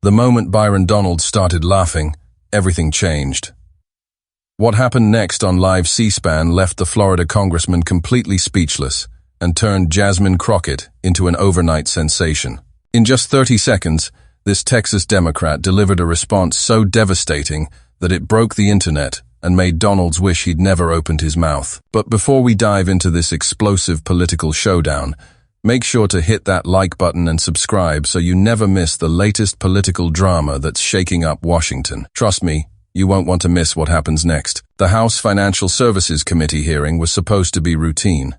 The moment Byron Donalds started laughing, everything changed. What happened next on live C-SPAN left the Florida congressman completely speechless and turned Jasmine Crockett into an overnight sensation. In just 30 seconds, this Texas Democrat delivered a response so devastating that it broke the internet and made Donalds wish he'd never opened his mouth. But before we dive into this explosive political showdown, make sure to hit that like button and subscribe so you never miss the latest political drama that's shaking up Washington. Trust me, you won't want to miss what happens next. The House Financial Services Committee hearing was supposed to be routine.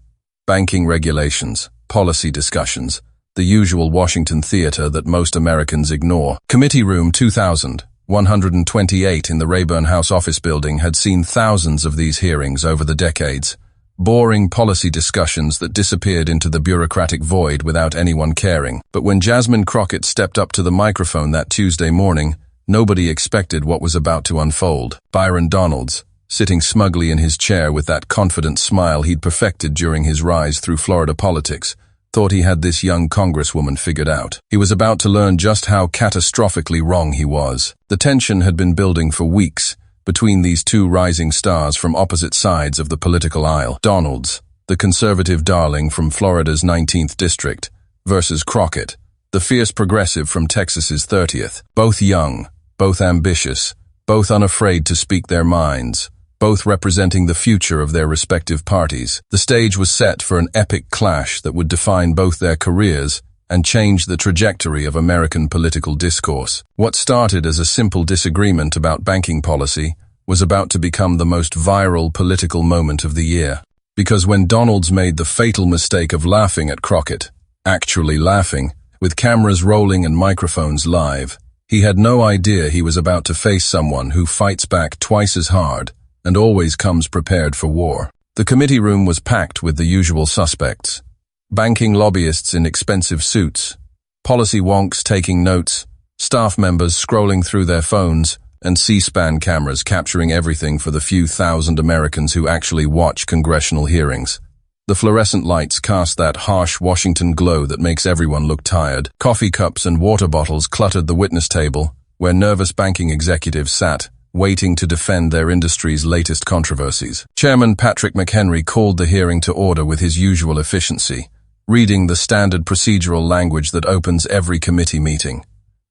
Banking regulations, policy discussions, the usual Washington theater that most Americans ignore. Committee Room 2128 in the Rayburn House office building had seen thousands of these hearings over the decades. Boring policy discussions that disappeared into the bureaucratic void without anyone caring. But when Jasmine Crockett stepped up to the microphone that Tuesday morning, nobody expected what was about to unfold. Byron Donalds, sitting smugly in his chair with that confident smile he'd perfected during his rise through Florida politics, thought he had this young congresswoman figured out. He was about to learn just how catastrophically wrong he was. The tension had been building for weeks between these two rising stars from opposite sides of the political aisle. Donalds, the conservative darling from Florida's 19th district, versus Crockett, the fierce progressive from Texas's 30th. Both young, both ambitious, both unafraid to speak their minds, both representing the future of their respective parties. The stage was set for an epic clash that would define both their careers and change the trajectory of American political discourse. What started as a simple disagreement about banking policy was about to become the most viral political moment of the year. Because when Donalds made the fatal mistake of laughing at Crockett, actually laughing, with cameras rolling and microphones live, he had no idea he was about to face someone who fights back twice as hard and always comes prepared for war. The committee room was packed with the usual suspects. Banking lobbyists in expensive suits, policy wonks taking notes, staff members scrolling through their phones, and C-SPAN cameras capturing everything for the few thousand Americans who actually watch congressional hearings. The fluorescent lights cast that harsh Washington glow that makes everyone look tired. Coffee cups and water bottles cluttered the witness table, where nervous banking executives sat, waiting to defend their industry's latest controversies. Chairman Patrick McHenry called the hearing to order with his usual efficiency, reading the standard procedural language that opens every committee meeting.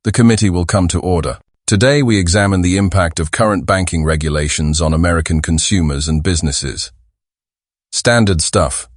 The committee will come to order. Today we examine the impact of current banking regulations on American consumers and businesses. Standard stuff.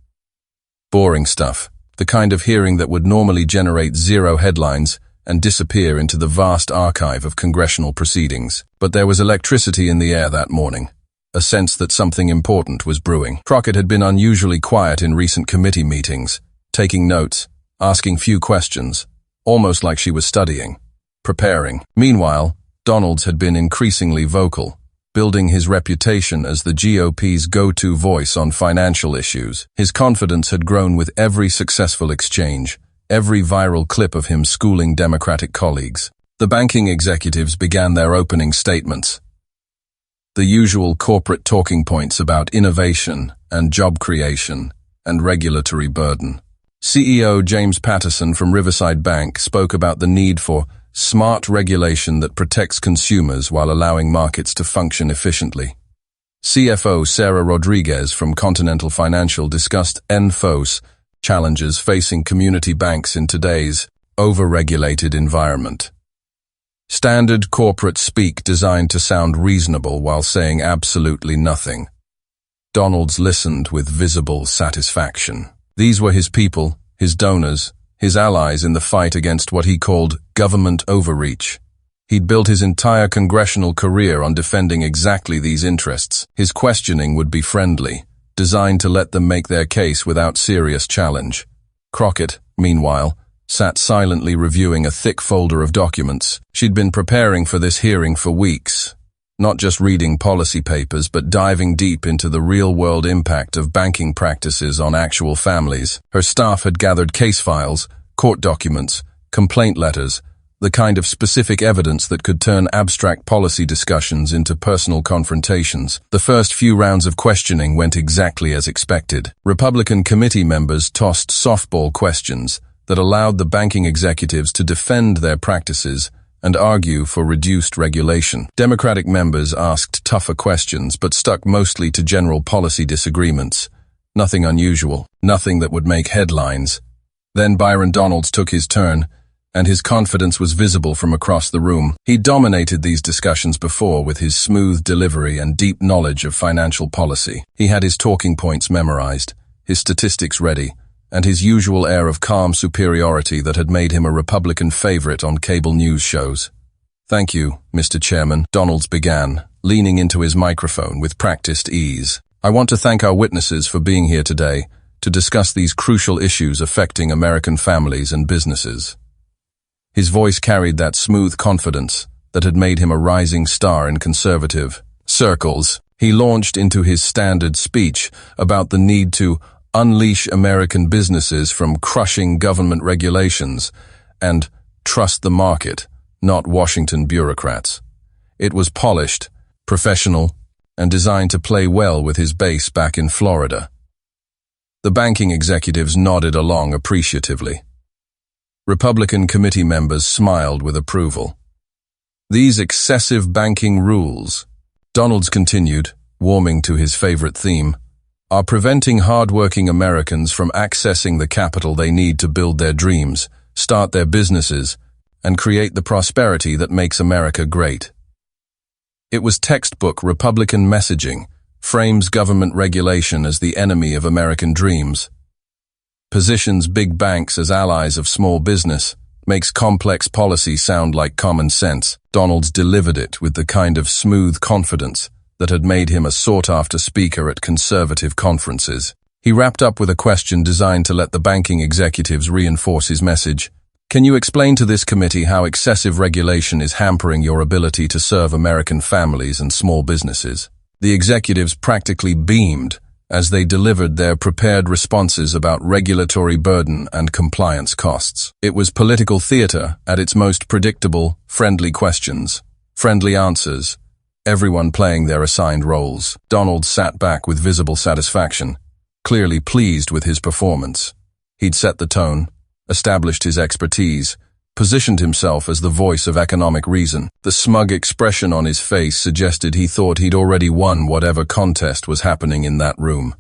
Boring stuff. The kind of hearing that would normally generate 0 headlines and disappear into the vast archive of congressional proceedings. But there was electricity in the air that morning, a sense that something important was brewing. Crockett had been unusually quiet in recent committee meetings, taking notes, asking few questions, almost like she was studying, preparing. Meanwhile, Donalds had been increasingly vocal, building his reputation as the GOP's go-to voice on financial issues. His confidence had grown with every successful exchange, every viral clip of him schooling Democratic colleagues. The banking executives began their opening statements. The usual corporate talking points about innovation and job creation and regulatory burden. CEO James Patterson from Riverside Bank spoke about the need for smart regulation that protects consumers while allowing markets to function efficiently. CFO Sarah Rodriguez from Continental Financial discussed NFOS challenges facing community banks in today's over-regulated environment. Standard corporate speak designed to sound reasonable while saying absolutely nothing. Donalds listened with visible satisfaction. These were his people, his donors, his allies in the fight against what he called government overreach. He'd built his entire congressional career on defending exactly these interests. His questioning would be friendly, designed to let them make their case without serious challenge. Crockett, meanwhile, sat silently reviewing a thick folder of documents. She'd been preparing for this hearing for weeks, not just reading policy papers, but diving deep into the real-world impact of banking practices on actual families. Her staff had gathered case files, court documents, complaint letters, the kind of specific evidence that could turn abstract policy discussions into personal confrontations. The first few rounds of questioning went exactly as expected. Republican committee members tossed softball questions that allowed the banking executives to defend their practices and argue for reduced regulation. Democratic members asked tougher questions but stuck mostly to general policy disagreements. Nothing unusual, nothing that would make headlines. Then Byron Donalds took his turn, and his confidence was visible from across the room. He dominated these discussions before with his smooth delivery and deep knowledge of financial policy. He had his talking points memorized, his statistics ready, and his usual air of calm superiority that had made him a Republican favorite on cable news shows. "Thank you, Mr. Chairman," Donalds began, leaning into his microphone with practiced ease. "I want to thank our witnesses for being here today to discuss these crucial issues affecting American families and businesses." His voice carried that smooth confidence that had made him a rising star in conservative circles. He launched into his standard speech about the need to unleash American businesses from crushing government regulations and trust the market, not Washington bureaucrats. It was polished, professional, and designed to play well with his base back in Florida. The banking executives nodded along appreciatively. Republican committee members smiled with approval. "These excessive banking rules," Donalds continued, warming to his favorite theme, "are preventing hard-working Americans from accessing the capital they need to build their dreams, start their businesses, and create the prosperity that makes America great." It was textbook Republican messaging, frames government regulation as the enemy of American dreams, positions big banks as allies of small business, makes complex policy sound like common sense. Donalds delivered it with the kind of smooth confidence that had made him a sought-after speaker at conservative conferences. He wrapped up with a question designed to let the banking executives reinforce his message. "Can you explain to this committee how excessive regulation is hampering your ability to serve American families and small businesses?" The executives practically beamed as they delivered their prepared responses about regulatory burden and compliance costs. It was political theater at its most predictable, friendly questions, friendly answers, everyone playing their assigned roles. Donald sat back with visible satisfaction, clearly pleased with his performance. He'd set the tone, established his expertise, positioned himself as the voice of economic reason. The smug expression on his face suggested he thought he'd already won whatever contest was happening in that room.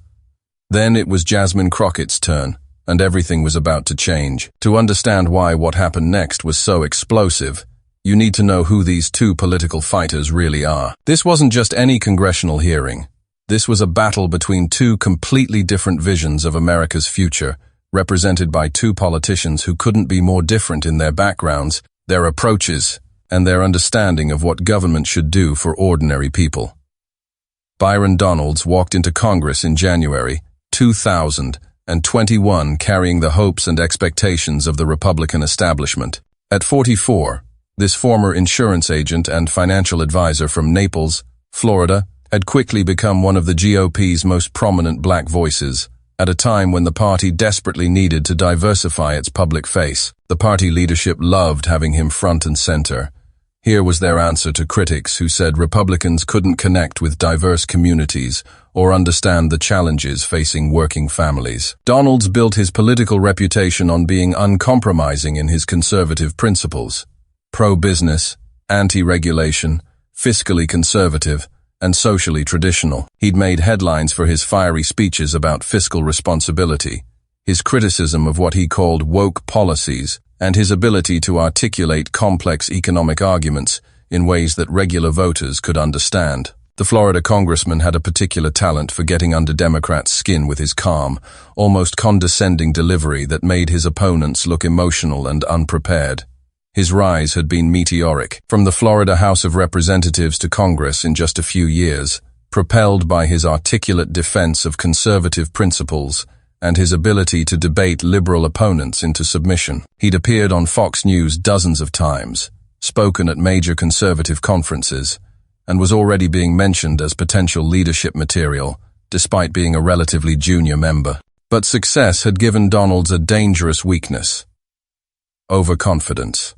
Then it was Jasmine Crockett's turn, and everything was about to change. To understand why what happened next was so explosive, you need to know who these two political fighters really are. This wasn't just any congressional hearing. This was a battle between two completely different visions of America's future, represented by two politicians who couldn't be more different in their backgrounds, their approaches, and their understanding of what government should do for ordinary people. Byron Donalds walked into Congress in January 2021 carrying the hopes and expectations of the Republican establishment. At 44, this former insurance agent and financial advisor from Naples, Florida, had quickly become one of the GOP's most prominent black voices, at a time when the party desperately needed to diversify its public face. The party leadership loved having him front and center. Here was their answer to critics who said Republicans couldn't connect with diverse communities or understand the challenges facing working families. Donalds built his political reputation on being uncompromising in his conservative principles. Pro-business, anti-regulation, fiscally conservative, and socially traditional. He'd made headlines for his fiery speeches about fiscal responsibility, his criticism of what he called woke policies, and his ability to articulate complex economic arguments in ways that regular voters could understand. The Florida congressman had a particular talent for getting under Democrats' skin with his calm, almost condescending delivery that made his opponents look emotional and unprepared. His rise had been meteoric, from the Florida House of Representatives to Congress in just a few years, propelled by his articulate defense of conservative principles and his ability to debate liberal opponents into submission. He'd appeared on Fox News dozens of times, spoken at major conservative conferences, and was already being mentioned as potential leadership material, despite being a relatively junior member. But success had given Donalds a dangerous weakness: overconfidence.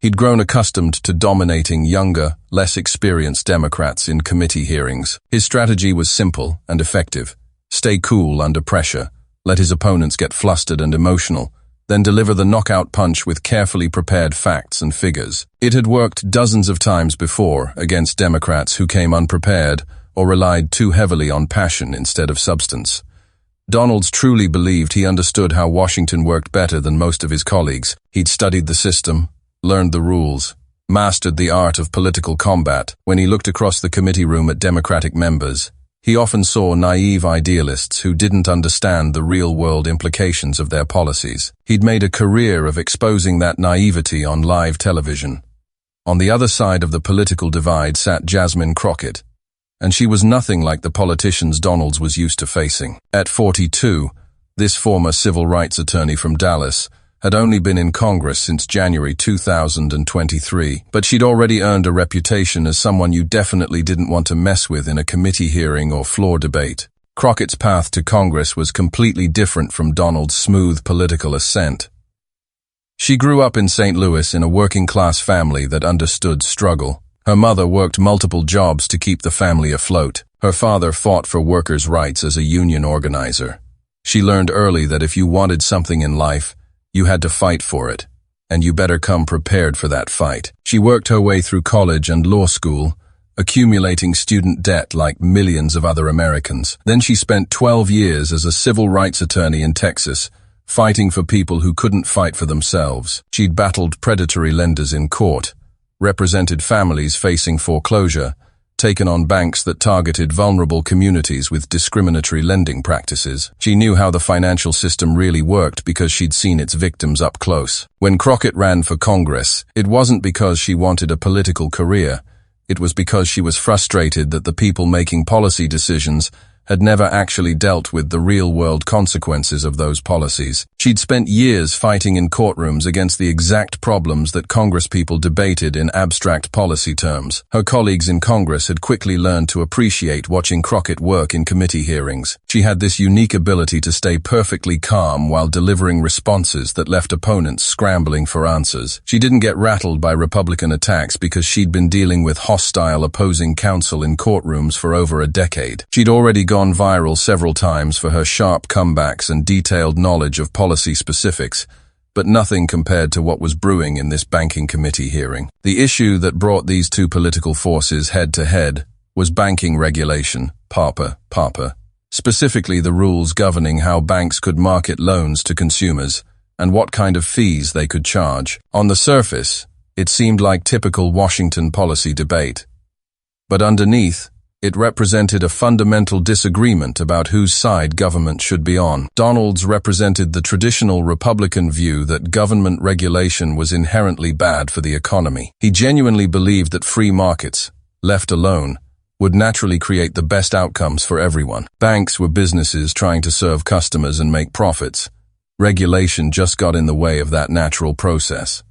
He'd grown accustomed to dominating younger, less experienced Democrats in committee hearings. His strategy was simple and effective: stay cool under pressure, let his opponents get flustered and emotional, then deliver the knockout punch with carefully prepared facts and figures. It had worked dozens of times before against Democrats who came unprepared or relied too heavily on passion instead of substance. Donalds truly believed he understood how Washington worked better than most of his colleagues. He'd studied the system, learned the rules, mastered the art of political combat. When he looked across the committee room at Democratic members, he often saw naive idealists who didn't understand the real-world implications of their policies. He'd made a career of exposing that naivety on live television. On the other side of the political divide sat Jasmine Crockett, and she was nothing like the politicians Donalds was used to facing. At 42, this former civil rights attorney from Dallas had only been in Congress since January 2023, but she'd already earned a reputation as someone you definitely didn't want to mess with in a committee hearing or floor debate. Crockett's path to Congress was completely different from Donalds' smooth political ascent. She grew up in St. Louis in a working-class family that understood struggle. Her mother worked multiple jobs to keep the family afloat. Her father fought for workers' rights as a union organizer. She learned early that if you wanted something in life, you had to fight for it, and you better come prepared for that fight. She worked her way through college and law school, accumulating student debt like millions of other Americans. Then she spent 12 years as a civil rights attorney in Texas, fighting for people who couldn't fight for themselves. She'd battled predatory lenders in court, represented families facing foreclosure, taken on banks that targeted vulnerable communities with discriminatory lending practices. She knew how the financial system really worked because she'd seen its victims up close. When Crockett ran for Congress, it wasn't because she wanted a political career. It was because she was frustrated that the people making policy decisions had never actually dealt with the real-world consequences of those policies. She'd spent years fighting in courtrooms against the exact problems that Congresspeople debated in abstract policy terms. Her colleagues in Congress had quickly learned to appreciate watching Crockett work in committee hearings. She had this unique ability to stay perfectly calm while delivering responses that left opponents scrambling for answers. She didn't get rattled by Republican attacks because she'd been dealing with hostile opposing counsel in courtrooms for over a decade. She'd already gone viral several times for her sharp comebacks and detailed knowledge of policy specifics, but nothing compared to what was brewing in this banking committee hearing. The issue that brought these two political forces head-to-head was banking regulation, PAPA, specifically the rules governing how banks could market loans to consumers and what kind of fees they could charge. On the surface, it seemed like typical Washington policy debate, but underneath, it represented a fundamental disagreement about whose side government should be on. Donalds represented the traditional Republican view that government regulation was inherently bad for the economy. He genuinely believed that free markets, left alone, would naturally create the best outcomes for everyone. Banks were businesses trying to serve customers and make profits. Regulation just got in the way of that natural process.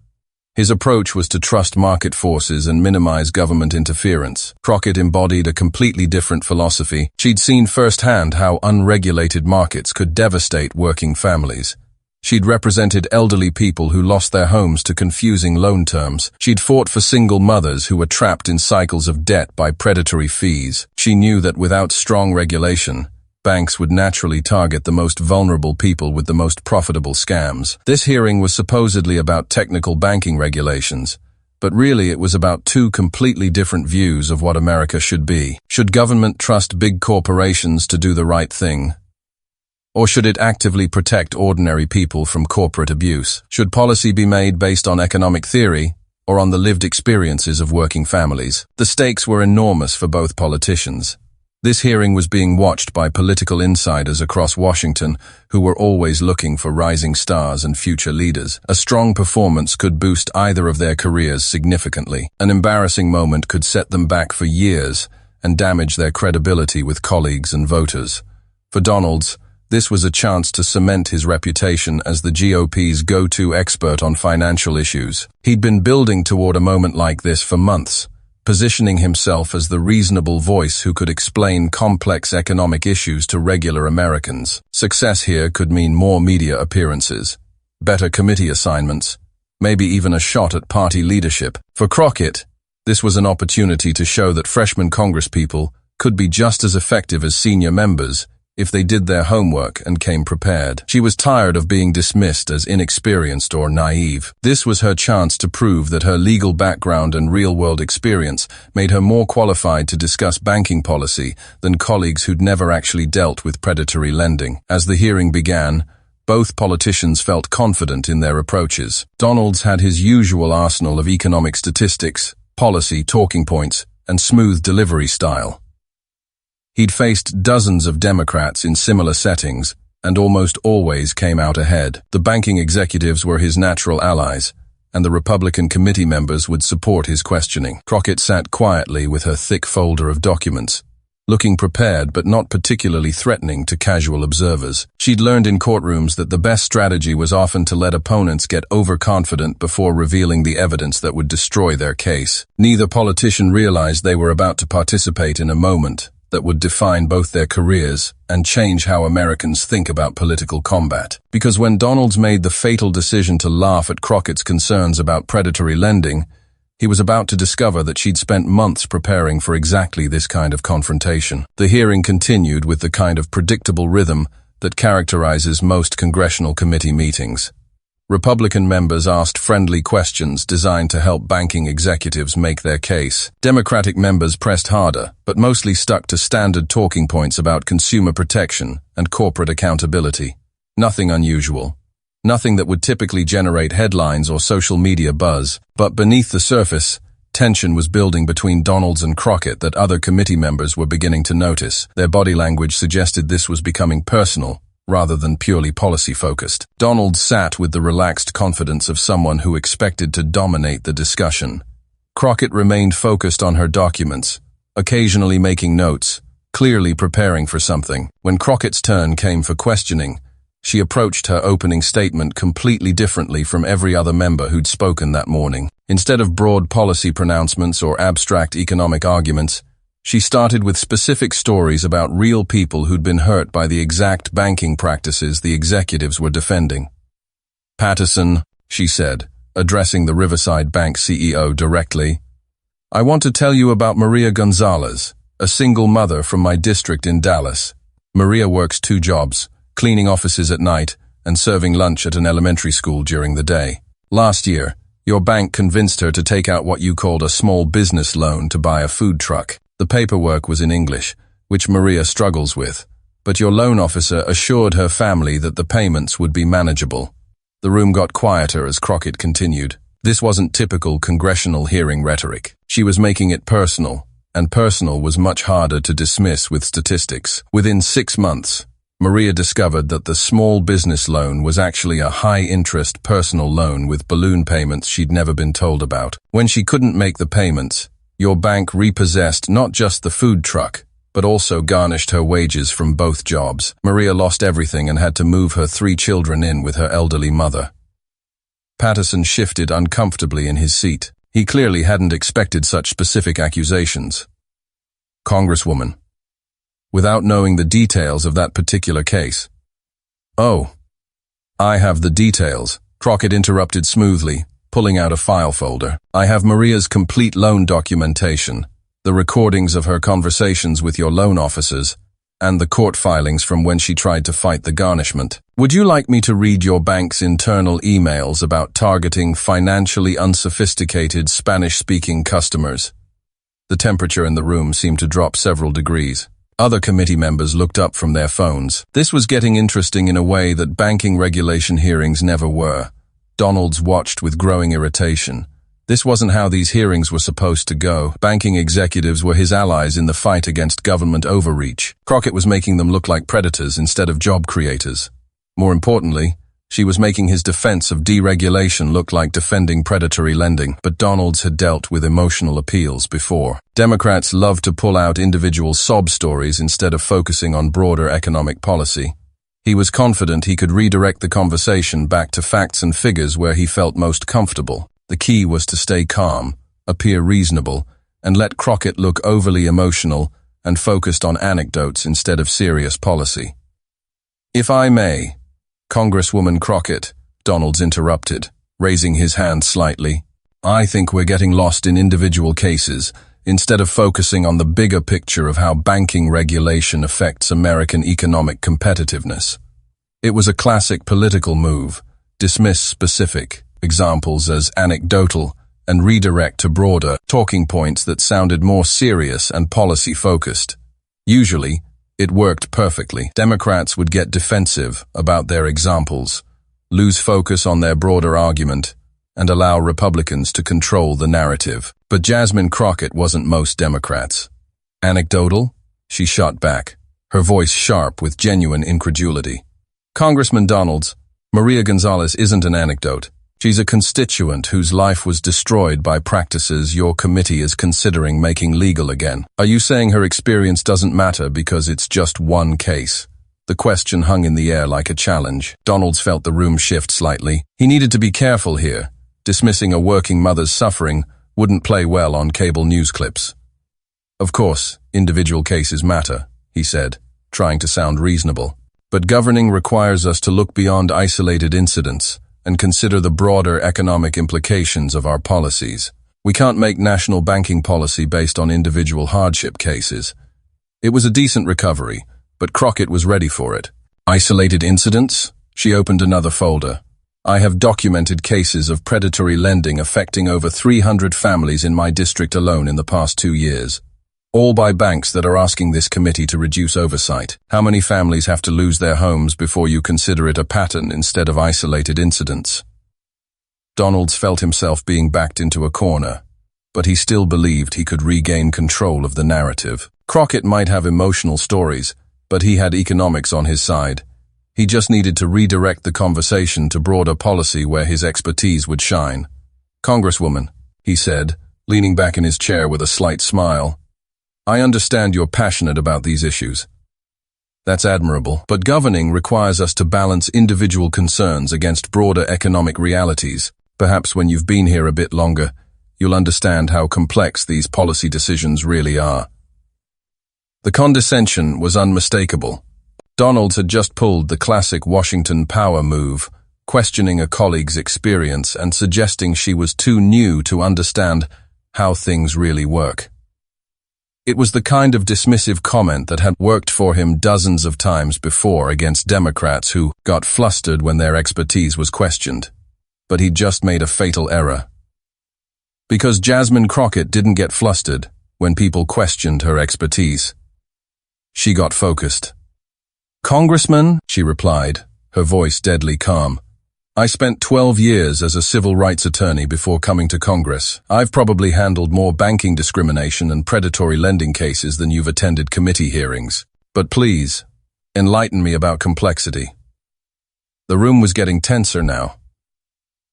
His approach was to trust market forces and minimize government interference. Crockett embodied a completely different philosophy. She'd seen firsthand how unregulated markets could devastate working families. She'd represented elderly people who lost their homes to confusing loan terms. She'd fought for single mothers who were trapped in cycles of debt by predatory fees. She knew that without strong regulation, banks would naturally target the most vulnerable people with the most profitable scams. This hearing was supposedly about technical banking regulations, but really it was about two completely different views of what America should be. Should government trust big corporations to do the right thing? Or should it actively protect ordinary people from corporate abuse? Should policy be made based on economic theory or on the lived experiences of working families? The stakes were enormous for both politicians. This hearing was being watched by political insiders across Washington who were always looking for rising stars and future leaders. A strong performance could boost either of their careers significantly. An embarrassing moment could set them back for years and damage their credibility with colleagues and voters. For Donalds, this was a chance to cement his reputation as the GOP's go-to expert on financial issues. He'd been building toward a moment like this for months, positioning himself as the reasonable voice who could explain complex economic issues to regular Americans. Success here could mean more media appearances, better committee assignments, maybe even a shot at party leadership. For Crockett, this was an opportunity to show that freshman congresspeople could be just as effective as senior members, if they did their homework and came prepared. She was tired of being dismissed as inexperienced or naive. This was her chance to prove that her legal background and real-world experience made her more qualified to discuss banking policy than colleagues who'd never actually dealt with predatory lending. As the hearing began, both politicians felt confident in their approaches. Donalds had his usual arsenal of economic statistics, policy talking points, and smooth delivery style. He'd faced dozens of Democrats in similar settings and almost always came out ahead. The banking executives were his natural allies, and the Republican committee members would support his questioning. Crockett sat quietly with her thick folder of documents, looking prepared but not particularly threatening to casual observers. She'd learned in courtrooms that the best strategy was often to let opponents get overconfident before revealing the evidence that would destroy their case. Neither politician realized they were about to participate in a moment that would define both their careers and change how Americans think about political combat. Because when Donalds made the fatal decision to laugh at Crockett's concerns about predatory lending, he was about to discover that she'd spent months preparing for exactly this kind of confrontation. The hearing continued with the kind of predictable rhythm that characterizes most congressional committee meetings. Republican members asked friendly questions designed to help banking executives make their case. Democratic members pressed harder, but mostly stuck to standard talking points about consumer protection and corporate accountability. Nothing unusual. Nothing that would typically generate headlines or social media buzz. But beneath the surface, tension was building between Donalds and Crockett that other committee members were beginning to notice. Their body language suggested this was becoming personal, rather than purely policy-focused. Donalds sat with the relaxed confidence of someone who expected to dominate the discussion. Crockett remained focused on her documents, occasionally making notes, clearly preparing for something. When Crockett's turn came for questioning, she approached her opening statement completely differently from every other member who'd spoken that morning. Instead of broad policy pronouncements or abstract economic arguments, she started with specific stories about real people who'd been hurt by the exact banking practices the executives were defending. "Patterson," she said, addressing the Riverside Bank CEO directly, "I want to tell you about Maria Gonzalez, a single mother from my district in Dallas. Maria works 2 jobs, cleaning offices at night and serving lunch at an elementary school during the day. Last year, your bank convinced her to take out what you called a small business loan to buy a food truck. The paperwork was in English, which Maria struggles with, but your loan officer assured her family that the payments would be manageable." The room got quieter as Crockett continued. This wasn't typical congressional hearing rhetoric. She was making it personal, and personal was much harder to dismiss with statistics. Within 6 months, Maria discovered that the small business loan was actually a high-interest personal loan with balloon payments she'd never been told about. When she couldn't make the payments, your bank repossessed not just the food truck, but also garnished her wages from both jobs. Maria lost everything and had to move her 3 children in with her elderly mother. Patterson shifted uncomfortably in his seat. He clearly hadn't expected such specific accusations. "Congresswoman," without knowing the details of that particular case. "Oh, I have the details," Crockett interrupted smoothly, pulling out a file folder. "I have Maria's complete loan documentation, the recordings of her conversations with your loan officers, and the court filings from when she tried to fight the garnishment. Would you like me to read your bank's internal emails about targeting financially unsophisticated Spanish-speaking customers?" The temperature in the room seemed to drop several degrees. Other committee members looked up from their phones. This was getting interesting in a way that banking regulation hearings never were. Donalds watched with growing irritation. This wasn't how these hearings were supposed to go. Banking executives were his allies in the fight against government overreach. Crockett was making them look like predators instead of job creators. More importantly, she was making his defense of deregulation look like defending predatory lending. But Donalds had dealt with emotional appeals before. Democrats loved to pull out individual sob stories instead of focusing on broader economic policy. He was confident he could redirect the conversation back to facts and figures where he felt most comfortable. The key was to stay calm, appear reasonable, and let Crockett look overly emotional and focused on anecdotes instead of serious policy. "If I may, Congresswoman Crockett," Donalds interrupted, raising his hand slightly, "I think we're getting lost in individual cases instead of focusing on the bigger picture of how banking regulation affects American economic competitiveness. It was a classic political move: dismiss specific examples as anecdotal and redirect to broader talking points that sounded more serious and policy-focused. Usually, it worked perfectly. Democrats would get defensive about their examples, lose focus on their broader argument, and allow Republicans to control the narrative. But Jasmine Crockett wasn't most Democrats. Anecdotal? She shot back, her voice sharp with genuine incredulity. Congressman Donalds, Maria Gonzalez isn't an anecdote. She's a constituent whose life was destroyed by practices your committee is considering making legal again. Are you saying her experience doesn't matter because it's just one case? The question hung in the air like a challenge. Donalds felt the room shift slightly. He needed to be careful here. Dismissing a working mother's suffering wouldn't play well on cable news clips. Of course, individual cases matter, he said, trying to sound reasonable. But governing requires us to look beyond isolated incidents and consider the broader economic implications of our policies. We can't make national banking policy based on individual hardship cases. It was a decent recovery, but Crockett was ready for it. Isolated incidents? She opened another folder. I have documented cases of predatory lending affecting over 300 families in my district alone in the past 2 years. All by banks that are asking this committee to reduce oversight. How many families have to lose their homes before you consider it a pattern instead of isolated incidents? Donalds felt himself being backed into a corner, but he still believed he could regain control of the narrative. Crockett might have emotional stories, but he had economics on his side. He just needed to redirect the conversation to broader policy where his expertise would shine. Congresswoman, he said, leaning back in his chair with a slight smile, I understand you're passionate about these issues. That's admirable, but governing requires us to balance individual concerns against broader economic realities. Perhaps when you've been here a bit longer, you'll understand how complex these policy decisions really are. The condescension was unmistakable. Donalds had just pulled the classic Washington power move, questioning a colleague's experience and suggesting she was too new to understand how things really work. It was the kind of dismissive comment that had worked for him dozens of times before against Democrats who got flustered when their expertise was questioned. But he'd just made a fatal error. Because Jasmine Crockett didn't get flustered when people questioned her expertise. She got focused. Congressman, she replied, her voice deadly calm. I spent 12 years as a civil rights attorney before coming to Congress. I've probably handled more banking discrimination and predatory lending cases than you've attended committee hearings. But please, enlighten me about complexity. The room was getting tenser now.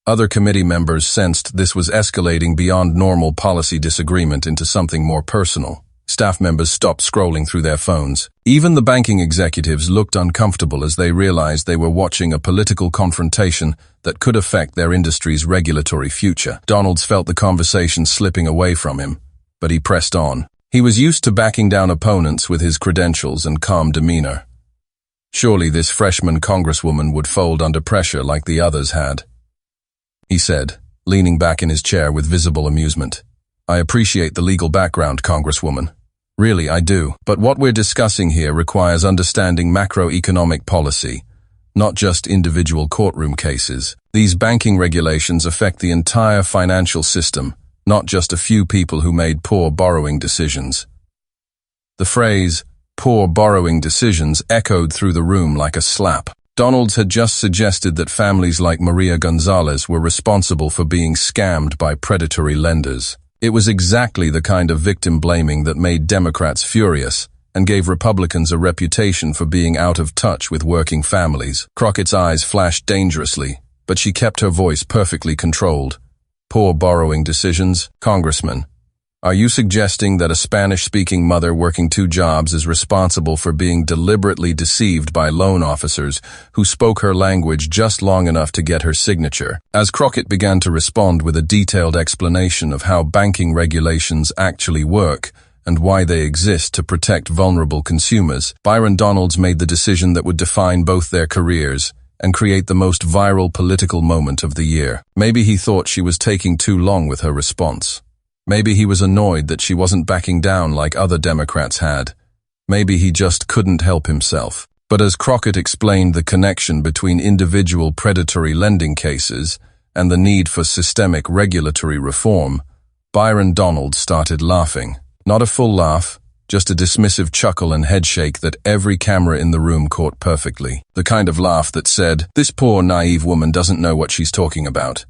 Other committee members sensed this was escalating beyond normal policy disagreement into something more personal. Staff members stopped scrolling through their phones. Even the banking executives looked uncomfortable as they realized they were watching a political confrontation that could affect their industry's regulatory future. Donalds felt the conversation slipping away from him, but he pressed on. He was used to backing down opponents with his credentials and calm demeanor. Surely this freshman congresswoman would fold under pressure like the others had. He said, leaning back in his chair with visible amusement. I appreciate the legal background, Congresswoman. Really, I do. But what we're discussing here requires understanding macroeconomic policy, not just individual courtroom cases. These banking regulations affect the entire financial system, not just a few people who made poor borrowing decisions. The phrase, poor borrowing decisions, echoed through the room like a slap. Donalds had just suggested that families like Maria Gonzalez were responsible for being scammed by predatory lenders. It was exactly the kind of victim blaming that made Democrats furious and gave Republicans a reputation for being out of touch with working families. Crockett's eyes flashed dangerously, but she kept her voice perfectly controlled. Poor borrowing decisions, Congressman. Are you suggesting that a Spanish-speaking mother working 2 jobs is responsible for being deliberately deceived by loan officers who spoke her language just long enough to get her signature? As Crockett began to respond with a detailed explanation of how banking regulations actually work and why they exist to protect vulnerable consumers, Byron Donalds made the decision that would define both their careers and create the most viral political moment of the year. Maybe he thought she was taking too long with her response. Maybe he was annoyed that she wasn't backing down like other Democrats had. Maybe he just couldn't help himself. But as Crockett explained the connection between individual predatory lending cases and the need for systemic regulatory reform, Byron Donalds started laughing. Not a full laugh, just a dismissive chuckle and headshake that every camera in the room caught perfectly. The kind of laugh that said, "This poor, naive woman doesn't know what she's talking about."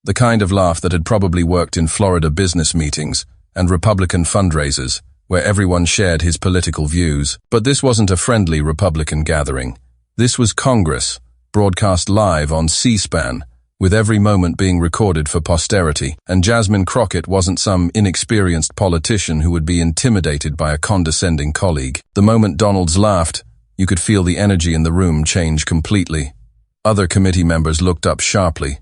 The kind of laugh that had probably worked in Florida business meetings and Republican fundraisers, where everyone shared his political views. But this wasn't a friendly Republican gathering. This was Congress, broadcast live on C-SPAN, with every moment being recorded for posterity, and Jasmine Crockett wasn't some inexperienced politician who would be intimidated by a condescending colleague. The moment Donalds laughed, you could feel the energy in the room change completely. Other committee members looked up sharply.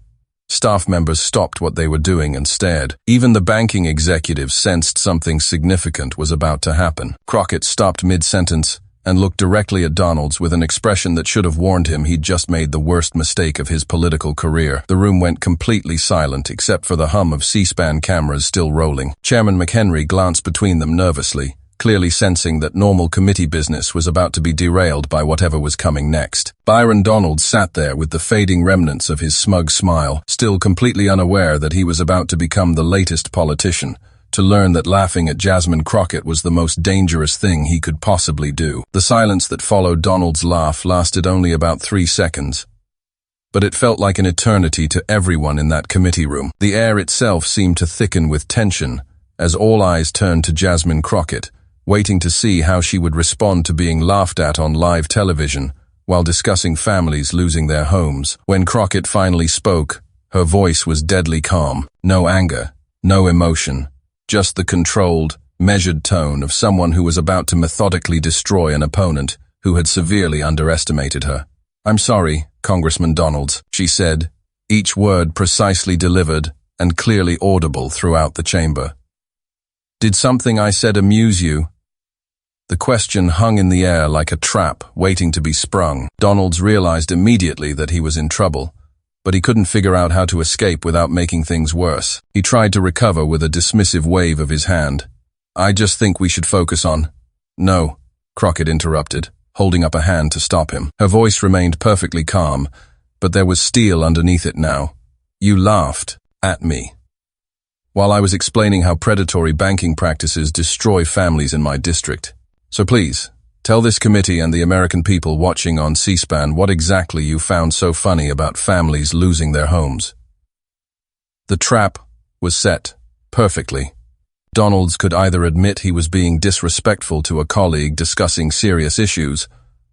Staff members stopped what they were doing and stared. Even the banking executives sensed something significant was about to happen. Crockett stopped mid-sentence and looked directly at Donalds with an expression that should have warned him he'd just made the worst mistake of his political career. The room went completely silent except for the hum of C-SPAN cameras still rolling. Chairman McHenry glanced between them nervously, clearly sensing that normal committee business was about to be derailed by whatever was coming next. Byron Donalds sat there with the fading remnants of his smug smile, still completely unaware that he was about to become the latest politician, to learn that laughing at Jasmine Crockett was the most dangerous thing he could possibly do. The silence that followed Donald's laugh lasted only about 3 seconds. But it felt like an eternity to everyone in that committee room. The air itself seemed to thicken with tension, as all eyes turned to Jasmine Crockett, waiting to see how she would respond to being laughed at on live television while discussing families losing their homes. When Crockett finally spoke, her voice was deadly calm. No anger, no emotion. Just the controlled, measured tone of someone who was about to methodically destroy an opponent who had severely underestimated her. "I'm sorry, Congressman Donalds," she said, each word precisely delivered and clearly audible throughout the chamber. "Did something I said amuse you?" The question hung in the air like a trap waiting to be sprung. Donalds realized immediately that he was in trouble, but he couldn't figure out how to escape without making things worse. He tried to recover with a dismissive wave of his hand. "I just think we should focus on—" "No," Crockett interrupted, holding up a hand to stop him. Her voice remained perfectly calm, but there was steel underneath it now. "You laughed at me while I was explaining how predatory banking practices destroy families in my district. So please, tell this committee and the American people watching on C-SPAN what exactly you found so funny about families losing their homes." The trap was set perfectly. Donalds could either admit he was being disrespectful to a colleague discussing serious issues,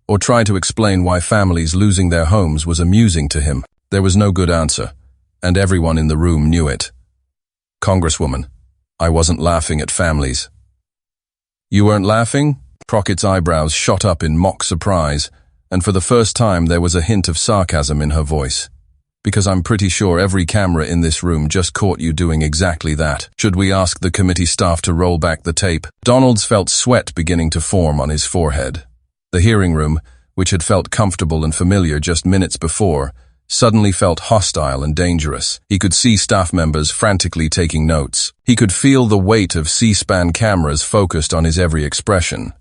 or try to explain why families losing their homes was amusing to him. There was no good answer, and everyone in the room knew it. "Congresswoman, I wasn't laughing at families." "You weren't laughing?" Crockett's eyebrows shot up in mock surprise, and for the first time there was a hint of sarcasm in her voice. "Because I'm pretty sure every camera in this room just caught you doing exactly that. Should we ask the committee staff to roll back the tape?" Donalds felt sweat beginning to form on his forehead. The hearing room, which had felt comfortable and familiar just minutes before, suddenly felt hostile and dangerous. He could see staff members frantically taking notes. He could feel the weight of C-SPAN cameras focused on his every expression.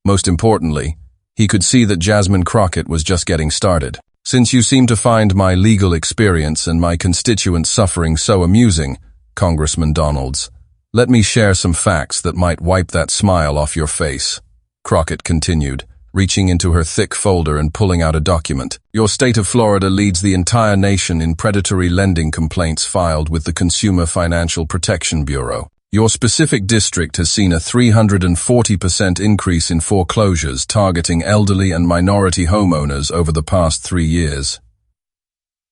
Most importantly, he could see that Jasmine Crockett was just getting started. "Since you seem to find my legal experience and my constituents' suffering so amusing, Congressman Donalds, let me share some facts that might wipe that smile off your face," Crockett continued, reaching into her thick folder and pulling out a document. "Your state of Florida leads the entire nation in predatory lending complaints filed with the Consumer Financial Protection Bureau. Your specific district has seen a 340% increase in foreclosures targeting elderly and minority homeowners over the past 3 years."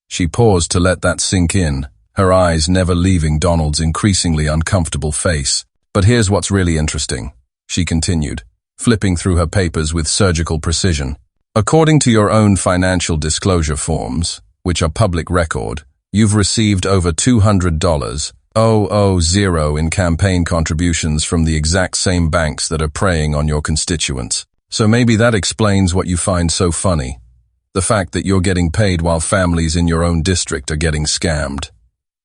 She paused to let that sink in, her eyes never leaving Donald's increasingly uncomfortable face. "But here's what's really interesting," she continued, flipping through her papers with surgical precision. "According to your own financial disclosure forms, which are public record, you've received over $200,000 in campaign contributions from the exact same banks that are preying on your constituents. So maybe that explains what you find so funny. The fact that you're getting paid while families in your own district are getting scammed."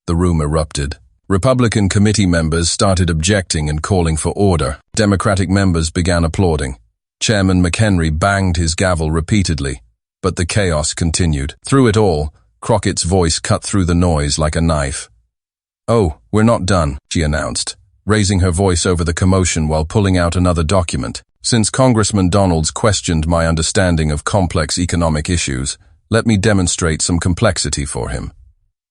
The room erupted. Republican committee members started objecting and calling for order. Democratic members began applauding. Chairman McHenry banged his gavel repeatedly, but the chaos continued. Through it all, Crockett's voice cut through the noise like a knife. "Oh, we're not done," she announced, raising her voice over the commotion while pulling out another document. "Since Congressman Donalds questioned my understanding of complex economic issues, let me demonstrate some complexity for him."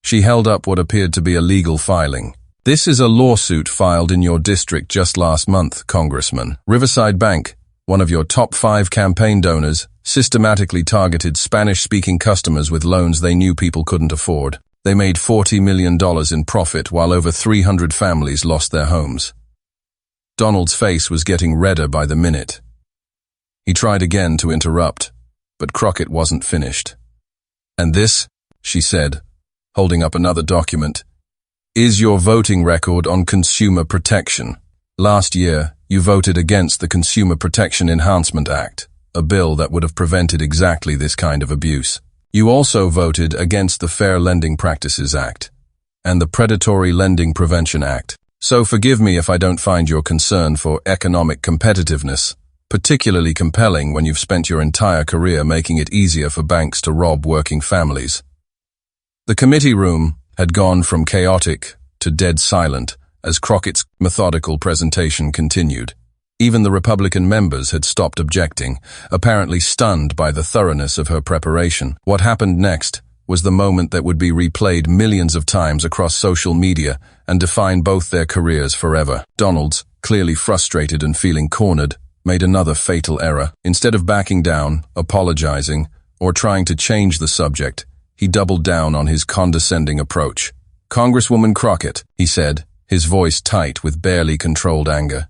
She held up what appeared to be a legal filing. "This is a lawsuit filed in your district just last month, Congressman. Riverside Bank, one of your top 5 campaign donors, systematically targeted Spanish-speaking customers with loans they knew people couldn't afford. They made $40 million in profit while over 300 families lost their homes." Donald's face was getting redder by the minute. He tried again to interrupt, but Crockett wasn't finished. "And this," she said, holding up another document, "is your voting record on consumer protection. Last year, you voted against the Consumer Protection Enhancement Act, a bill that would have prevented exactly this kind of abuse. You also voted against the Fair Lending Practices Act and the Predatory Lending Prevention Act. So forgive me if I don't find your concern for economic competitiveness particularly compelling when you've spent your entire career making it easier for banks to rob working families." The committee room had gone from chaotic to dead silent as Crockett's methodical presentation continued. Even the Republican members had stopped objecting, apparently stunned by the thoroughness of her preparation. What happened next was the moment that would be replayed millions of times across social media and define both their careers forever. Donalds, clearly frustrated and feeling cornered, made another fatal error. Instead of backing down, apologizing, or trying to change the subject, he doubled down on his condescending approach. "Congresswoman Crockett," he said, his voice tight with barely controlled anger.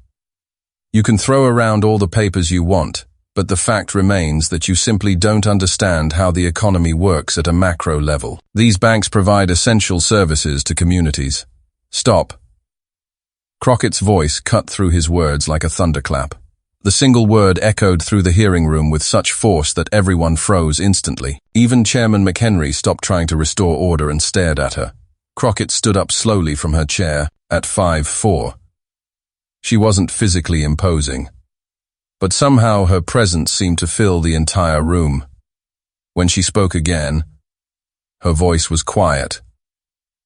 "You can throw around all the papers you want, but the fact remains that you simply don't understand how the economy works at a macro level. These banks provide essential services to communities. Stop." Crockett's voice cut through his words like a thunderclap. The single word echoed through the hearing room with such force that everyone froze instantly. Even Chairman McHenry stopped trying to restore order and stared at her. Crockett stood up slowly from her chair, at 5'4". She wasn't physically imposing, but somehow her presence seemed to fill the entire room. When she spoke again, her voice was quiet,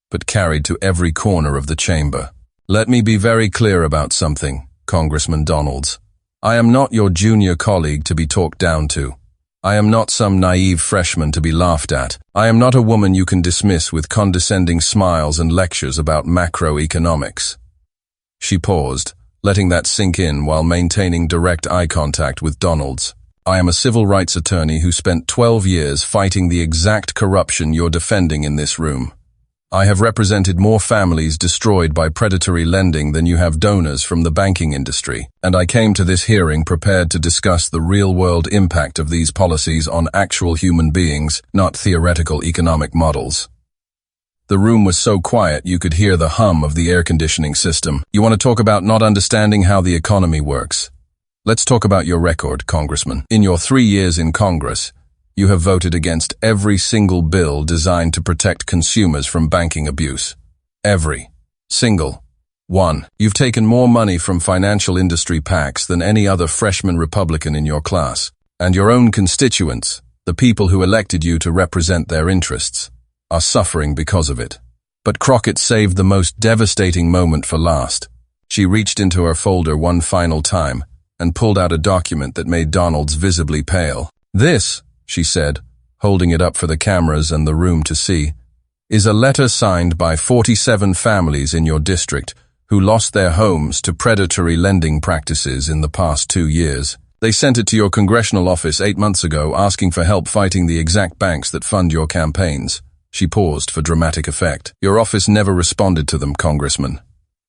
but carried to every corner of the chamber. "Let me be very clear about something, Congressman Donalds. I am not your junior colleague to be talked down to. I am not some naive freshman to be laughed at. I am not a woman you can dismiss with condescending smiles and lectures about macroeconomics." She paused, letting that sink in while maintaining direct eye contact with Donalds. "I am a civil rights attorney who spent 12 years fighting the exact corruption you're defending in this room. I have represented more families destroyed by predatory lending than you have donors from the banking industry, and I came to this hearing prepared to discuss the real-world impact of these policies on actual human beings, not theoretical economic models." The room was so quiet you could hear the hum of the air conditioning system. "You want to talk about not understanding how the economy works? Let's talk about your record, Congressman. In your 3 years in Congress, you have voted against every single bill designed to protect consumers from banking abuse. Every single one. You've taken more money from financial industry PACs than any other freshman Republican in your class. And your own constituents, the people who elected you to represent their interests, are suffering because of it." But Crockett saved the most devastating moment for last. She reached into her folder one final time and pulled out a document that made Donalds visibly pale. "This," she said, holding it up for the cameras and the room to see, "is a letter signed by 47 families in your district who lost their homes to predatory lending practices in the past 2 years. They sent it to your congressional office 8 months ago asking for help fighting the exact banks that fund your campaigns." She paused for dramatic effect. "Your office never responded to them, Congressman.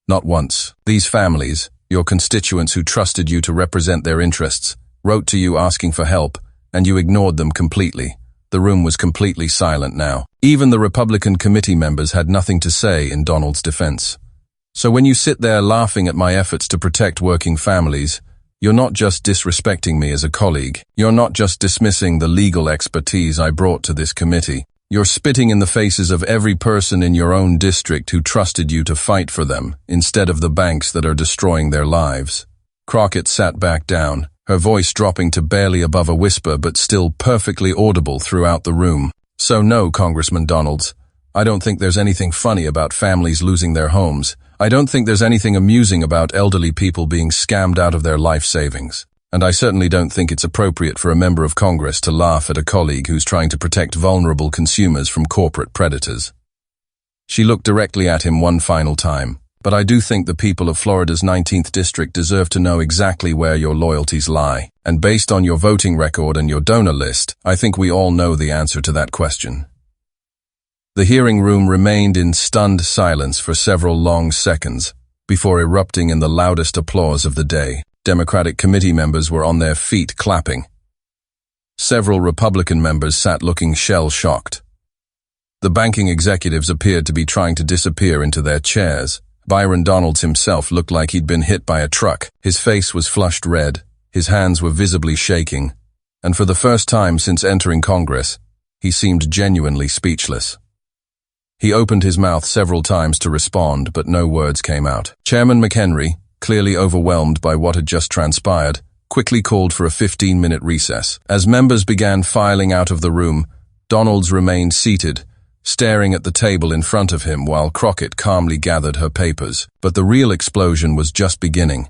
Not once. These families, your constituents who trusted you to represent their interests, wrote to you asking for help, and you ignored them completely." The room was completely silent now. Even the Republican committee members had nothing to say in Donald's defense. "So when you sit there laughing at my efforts to protect working families, you're not just disrespecting me as a colleague. You're not just dismissing the legal expertise I brought to this committee. You're spitting in the faces of every person in your own district who trusted you to fight for them, instead of the banks that are destroying their lives. Crockett sat back down, her voice dropping to barely above a whisper but still perfectly audible throughout the room. So no, Congressman Donalds, I don't think there's anything funny about families losing their homes. I don't think there's anything amusing about elderly people being scammed out of their life savings. And I certainly don't think it's appropriate for a member of Congress to laugh at a colleague who's trying to protect vulnerable consumers from corporate predators. She looked directly at him one final time. But I do think the people of Florida's 19th district deserve to know exactly where your loyalties lie. And based on your voting record and your donor list, I think we all know the answer to that question. The hearing room remained in stunned silence for several long seconds before erupting in the loudest applause of the day. Democratic committee members were on their feet clapping. Several Republican members sat looking shell-shocked. The banking executives appeared to be trying to disappear into their chairs. Byron Donalds himself looked like he'd been hit by a truck. His face was flushed red, his hands were visibly shaking, and for the first time since entering Congress, he seemed genuinely speechless. He opened his mouth several times to respond, but no words came out. Chairman McHenry, clearly overwhelmed by what had just transpired, quickly called for a 15-minute recess. As members began filing out of the room, Donalds remained seated, staring at the table in front of him while Crockett calmly gathered her papers. But the real explosion was just beginning.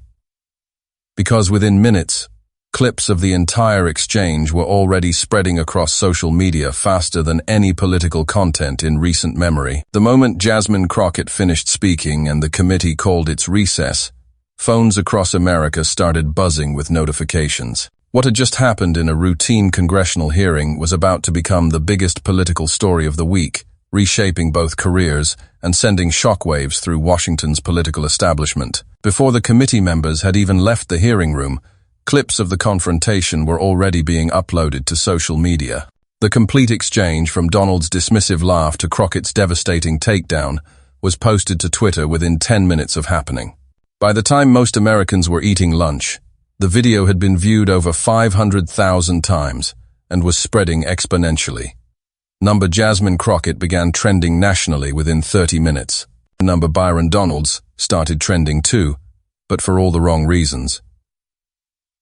Because within minutes, clips of the entire exchange were already spreading across social media faster than any political content in recent memory. The moment Jasmine Crockett finished speaking and the committee called its recess, phones across America started buzzing with notifications. What had just happened in a routine congressional hearing was about to become the biggest political story of the week, reshaping both careers and sending shockwaves through Washington's political establishment. Before the committee members had even left the hearing room, clips of the confrontation were already being uploaded to social media. The complete exchange, from Donald's dismissive laugh to Crockett's devastating takedown, was posted to Twitter within 10 minutes of happening. By the time most Americans were eating lunch, the video had been viewed over 500,000 times and was spreading exponentially. Number Jasmine Crockett began trending nationally within 30 minutes. Number Byron Donalds started trending too, but for all the wrong reasons.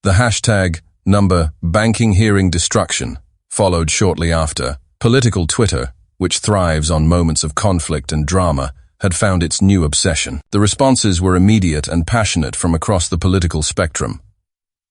The hashtag number banking hearing destruction followed shortly after. Political Twitter, which thrives on moments of conflict and drama, had found its new obsession. The responses were immediate and passionate from across the political spectrum.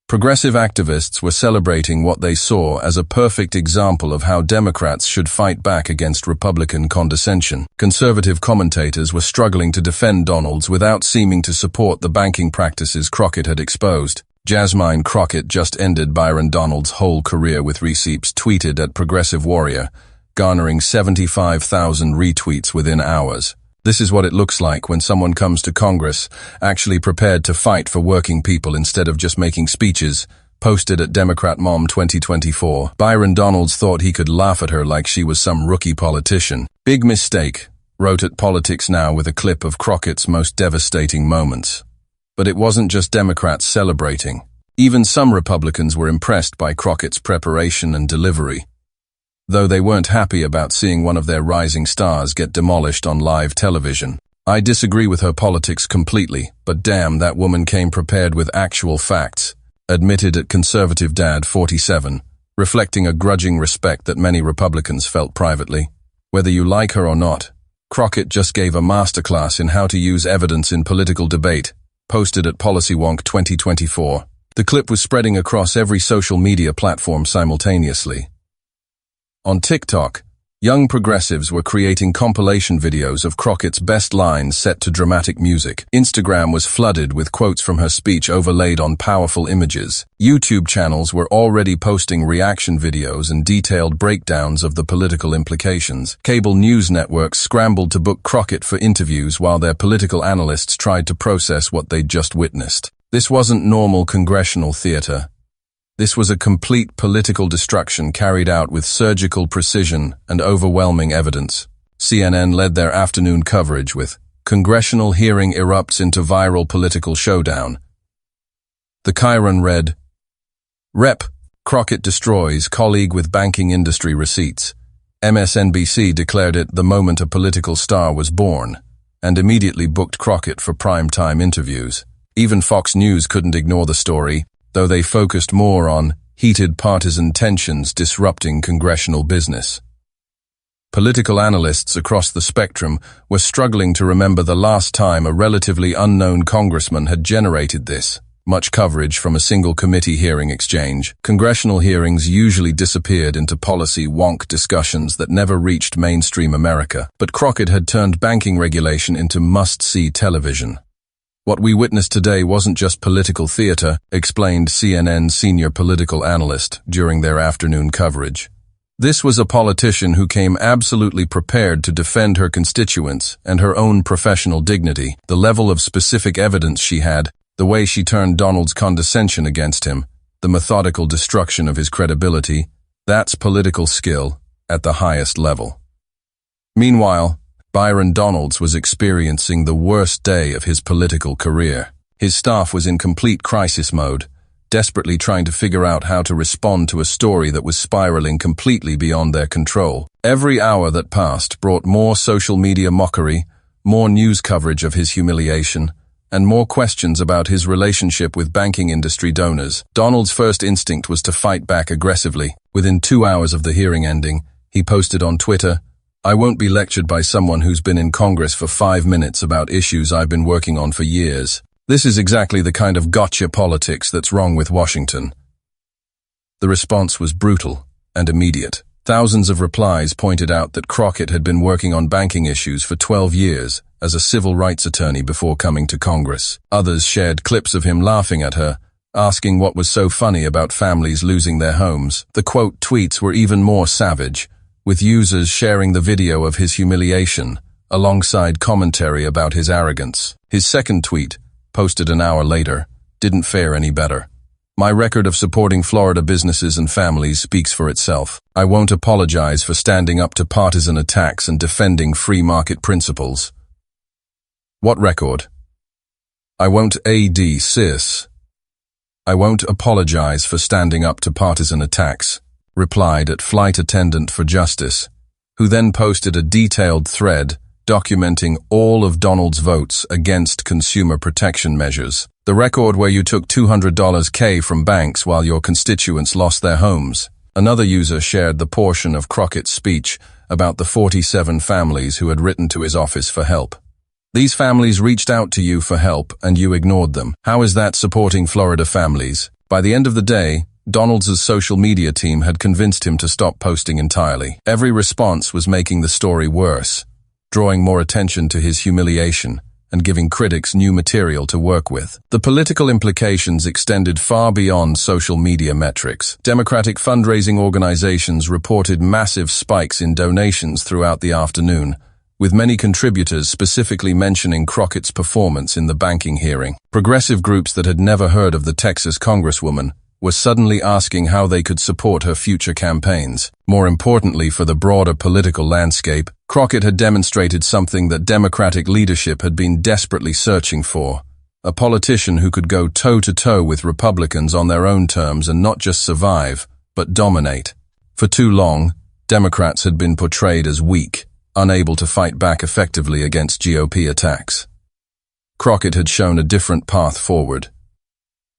Progressive activists were celebrating what they saw as a perfect example of how Democrats should fight back against Republican condescension. Conservative commentators were struggling to defend Donalds without seeming to support the banking practices Crockett had exposed. Jasmine Crockett just ended Byron Donalds' whole career with receipts tweeted at Progressive Warrior, garnering 75,000 retweets within hours. This is what it looks like when someone comes to Congress, actually prepared to fight for working people instead of just making speeches, posted at Democrat Mom 2024. Byron Donalds thought he could laugh at her like she was some rookie politician. Big mistake, wrote at Politics Now with a clip of Crockett's most devastating moments. But it wasn't just Democrats celebrating. Even some Republicans were impressed by Crockett's preparation and delivery, though they weren't happy about seeing one of their rising stars get demolished on live television. I disagree with her politics completely, but damn, that woman came prepared with actual facts, admitted at Conservative Dad 47, reflecting a grudging respect that many Republicans felt privately. Whether you like her or not, Crockett just gave a masterclass in how to use evidence in political debate, posted at PolicyWonk 2024. The clip was spreading across every social media platform simultaneously. On TikTok, young progressives were creating compilation videos of Crockett's best lines set to dramatic music. Instagram was flooded with quotes from her speech overlaid on powerful images. YouTube channels were already posting reaction videos and detailed breakdowns of the political implications. Cable news networks scrambled to book Crockett for interviews while their political analysts tried to process what they'd just witnessed. This wasn't normal congressional theater. This was a complete political destruction carried out with surgical precision and overwhelming evidence. CNN led their afternoon coverage with Congressional hearing erupts into viral political showdown. The Chiron read, Rep. Crockett destroys colleague with banking industry receipts. MSNBC declared it the moment a political star was born, and immediately booked Crockett for prime-time interviews. Even Fox News couldn't ignore the story, though they focused more on heated partisan tensions disrupting congressional business. Political analysts across the spectrum were struggling to remember the last time a relatively unknown congressman had generated this much coverage from a single committee hearing exchange. Congressional hearings usually disappeared into policy wonk discussions that never reached mainstream America, but Crockett had turned banking regulation into must-see television. What we witnessed today wasn't just political theater, explained CNN's senior political analyst during their afternoon coverage. This was a politician who came absolutely prepared to defend her constituents and her own professional dignity. The level of specific evidence she had, the way she turned Donald's condescension against him, the methodical destruction of his credibility, that's political skill at the highest level. Meanwhile, Byron Donalds was experiencing the worst day of his political career. His staff was in complete crisis mode, desperately trying to figure out how to respond to a story that was spiraling completely beyond their control. Every hour that passed brought more social media mockery, more news coverage of his humiliation, and more questions about his relationship with banking industry donors. Donald's first instinct was to fight back aggressively. Within 2 hours of the hearing ending, he posted on Twitter, "I won't be lectured by someone who's been in Congress for 5 minutes about issues I've been working on for years. This is exactly the kind of gotcha politics that's wrong with Washington." The response was brutal and immediate. Thousands of replies pointed out that Crockett had been working on banking issues for 12 years as a civil rights attorney before coming to Congress. Others shared clips of him laughing at her, asking what was so funny about families losing their homes. The quote tweets were even more savage, with users sharing the video of his humiliation, alongside commentary about his arrogance. His second tweet, posted an hour later, didn't fare any better. "My record of supporting Florida businesses and families speaks for itself. I won't apologize for standing up to partisan attacks and defending free market principles." What record? "I won't I won't apologize for standing up to partisan attacks," replied a flight attendant for justice, who then posted a detailed thread documenting all of Donald's votes against consumer protection measures. "The record where you took $200K from banks while your constituents lost their homes." Another user shared the portion of Crockett's speech about the 47 families who had written to his office for help. "These families reached out to you for help and you ignored them. How is that supporting Florida families?" By the end of the day, Donalds' social media team had convinced him to stop posting entirely. Every response was making the story worse, drawing more attention to his humiliation and giving critics new material to work with. The political implications extended far beyond social media metrics. Democratic fundraising organizations reported massive spikes in donations throughout the afternoon, with many contributors specifically mentioning Crockett's performance in the banking hearing. Progressive groups that had never heard of the Texas congresswoman were suddenly asking how they could support her future campaigns. More importantly for the broader political landscape, Crockett had demonstrated something that Democratic leadership had been desperately searching for: a politician who could go toe-to-toe with Republicans on their own terms and not just survive, but dominate. For too long, Democrats had been portrayed as weak, unable to fight back effectively against GOP attacks. Crockett had shown a different path forward.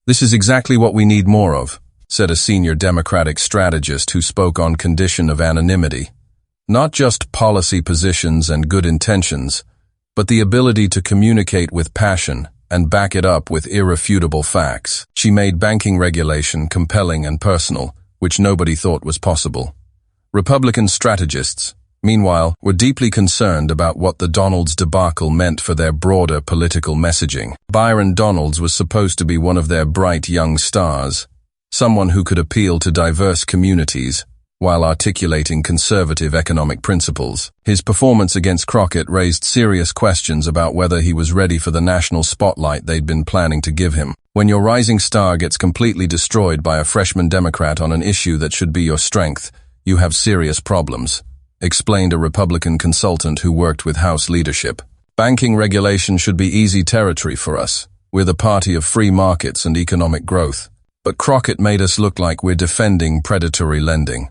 "This is exactly what we need more of," said a senior Democratic strategist who spoke on condition of anonymity. "Not just policy positions and good intentions, but the ability to communicate with passion and back it up with irrefutable facts." She made banking regulation compelling and personal, which nobody thought was possible. Republican strategists, meanwhile, were deeply concerned about what the Donalds debacle meant for their broader political messaging. Byron Donalds was supposed to be one of their bright young stars, someone who could appeal to diverse communities while articulating conservative economic principles. His performance against Crockett raised serious questions about whether he was ready for the national spotlight they'd been planning to give him. When your rising star gets completely destroyed by a freshman Democrat on an issue that should be your strength, you have serious problems, explained a Republican consultant who worked with House leadership. "Banking regulation should be easy territory for us. We're the party of free markets and economic growth. But Crockett made us look like we're defending predatory lending."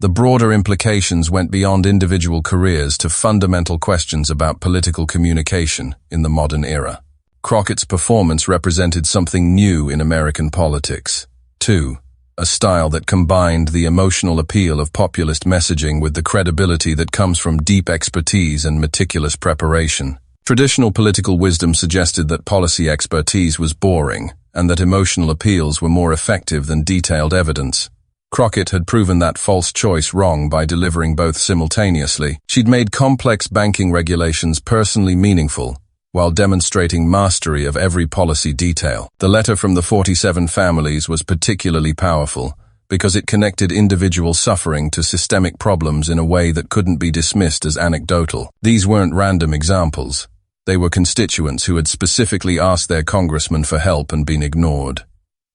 The broader implications went beyond individual careers to fundamental questions about political communication in the modern era. Crockett's performance represented something new in American politics. 2. A style that combined the emotional appeal of populist messaging with the credibility that comes from deep expertise and meticulous preparation. Traditional political wisdom suggested that policy expertise was boring, and that emotional appeals were more effective than detailed evidence. Crockett had proven that false choice wrong by delivering both simultaneously. She'd made complex banking regulations personally meaningful, while demonstrating mastery of every policy detail. The letter from the 47 families was particularly powerful because it connected individual suffering to systemic problems in a way that couldn't be dismissed as anecdotal. These weren't random examples. They were constituents who had specifically asked their congressman for help and been ignored.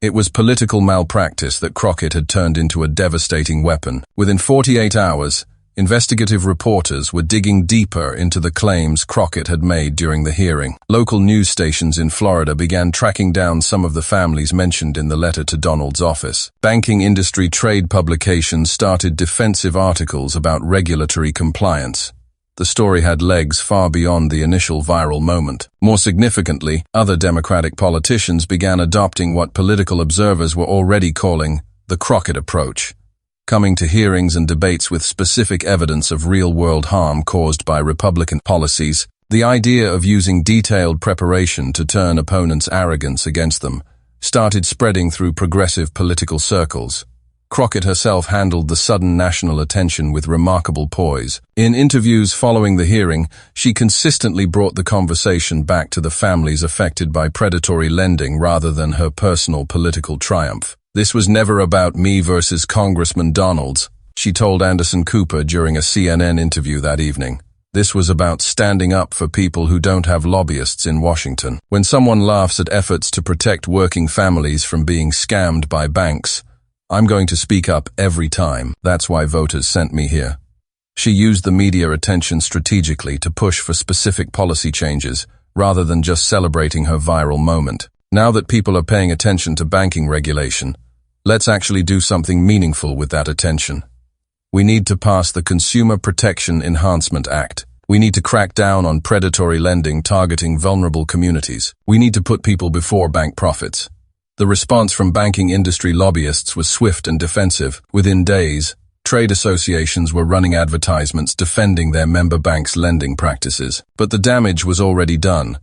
It was political malpractice that Crockett had turned into a devastating weapon. Within 48 hours, investigative reporters were digging deeper into the claims Crockett had made during the hearing. Local news stations in Florida began tracking down some of the families mentioned in the letter to Donalds' office. Banking industry trade publications started defensive articles about regulatory compliance. The story had legs far beyond the initial viral moment. More significantly, other Democratic politicians began adopting what political observers were already calling the Crockett approach, coming to hearings and debates with specific evidence of real-world harm caused by Republican policies. The idea of using detailed preparation to turn opponents' arrogance against them started spreading through progressive political circles. Crockett herself handled the sudden national attention with remarkable poise. In interviews following the hearing, she consistently brought the conversation back to the families affected by predatory lending rather than her personal political triumph. "This was never about me versus Congressman Donalds," she told Anderson Cooper during a CNN interview that evening. "This was about standing up for people who don't have lobbyists in Washington. When someone laughs at efforts to protect working families from being scammed by banks, I'm going to speak up every time. That's why voters sent me here." She used the media attention strategically to push for specific policy changes, rather than just celebrating her viral moment. Now that people are paying attention to banking regulation, let's actually do something meaningful with that attention. We need to pass the Consumer Protection Enhancement Act. We need to crack down on predatory lending targeting vulnerable communities. We need to put people before bank profits. The response from banking industry lobbyists was swift and defensive. Within days, trade associations were running advertisements defending their member banks' lending practices. But the damage was already done.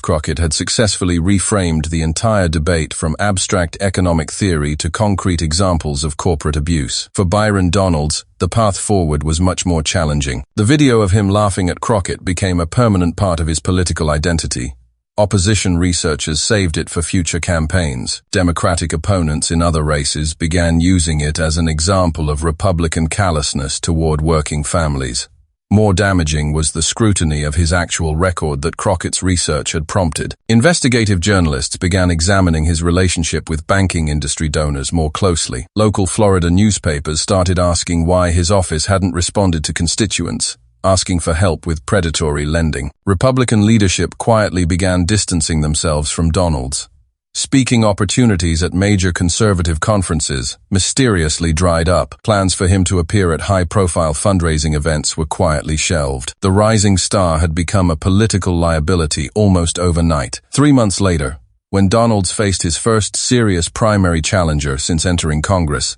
Crockett had successfully reframed the entire debate from abstract economic theory to concrete examples of corporate abuse. For Byron Donalds, the path forward was much more challenging. The video of him laughing at Crockett became a permanent part of his political identity. Opposition researchers saved it for future campaigns. Democratic opponents in other races began using it as an example of Republican callousness toward working families. More damaging was the scrutiny of his actual record that Crockett's research had prompted. Investigative journalists began examining his relationship with banking industry donors more closely. Local Florida newspapers started asking why his office hadn't responded to constituents, asking for help with predatory lending. Republican leadership quietly began distancing themselves from Donalds. Speaking opportunities at major conservative conferences mysteriously dried up. Plans for him to appear at high-profile fundraising events were quietly shelved. The rising star had become a political liability almost overnight. 3 months later, when Donalds faced his first serious primary challenger since entering Congress,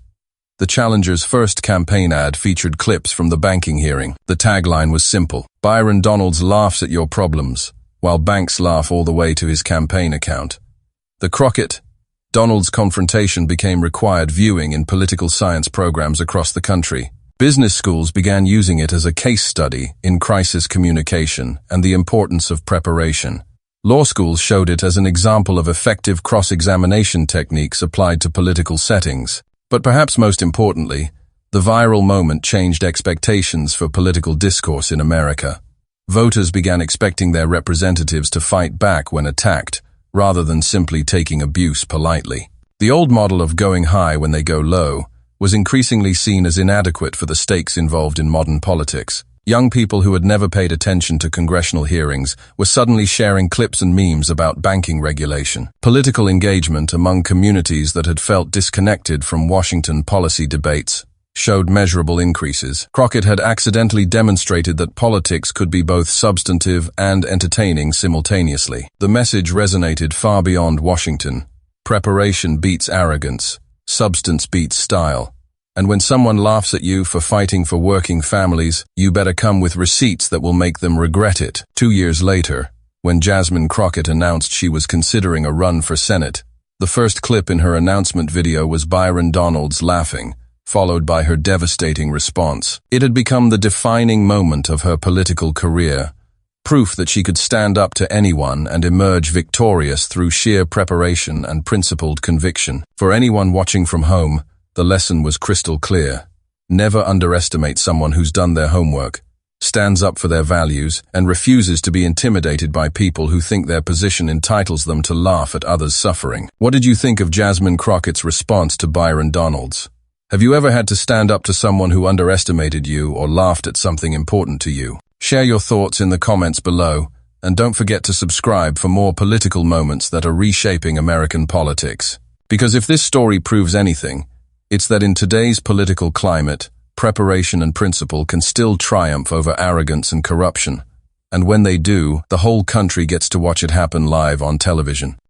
the challenger's first campaign ad featured clips from the banking hearing. The tagline was simple: "Byron Donalds laughs at your problems, while banks laugh all the way to his campaign account." The Crockett-Donalds confrontation became required viewing in political science programs across the country. Business schools began using it as a case study in crisis communication and the importance of preparation. Law schools showed it as an example of effective cross-examination techniques applied to political settings. But perhaps most importantly, the viral moment changed expectations for political discourse in America. Voters began expecting their representatives to fight back when attacked, rather than simply taking abuse politely. The old model of going high when they go low was increasingly seen as inadequate for the stakes involved in modern politics. Young people who had never paid attention to congressional hearings were suddenly sharing clips and memes about banking regulation. Political engagement among communities that had felt disconnected from Washington policy debates showed measurable increases. Crockett had accidentally demonstrated that politics could be both substantive and entertaining simultaneously. The message resonated far beyond Washington. Preparation beats arrogance. Substance beats style. And when someone laughs at you for fighting for working families, you better come with receipts that will make them regret it. 2 years later, when Jasmine Crockett announced she was considering a run for Senate, the first clip in her announcement video was Byron Donalds laughing, followed by her devastating response. It had become the defining moment of her political career, proof that she could stand up to anyone and emerge victorious through sheer preparation and principled conviction. For anyone watching from home, the lesson was crystal clear. Never underestimate someone who's done their homework, stands up for their values, and refuses to be intimidated by people who think their position entitles them to laugh at others' suffering. What did you think of Jasmine Crockett's response to Byron Donalds? Have you ever had to stand up to someone who underestimated you or laughed at something important to you? Share your thoughts in the comments below, and don't forget to subscribe for more political moments that are reshaping American politics. Because if this story proves anything, it's that in today's political climate, preparation and principle can still triumph over arrogance and corruption. And when they do, the whole country gets to watch it happen live on television.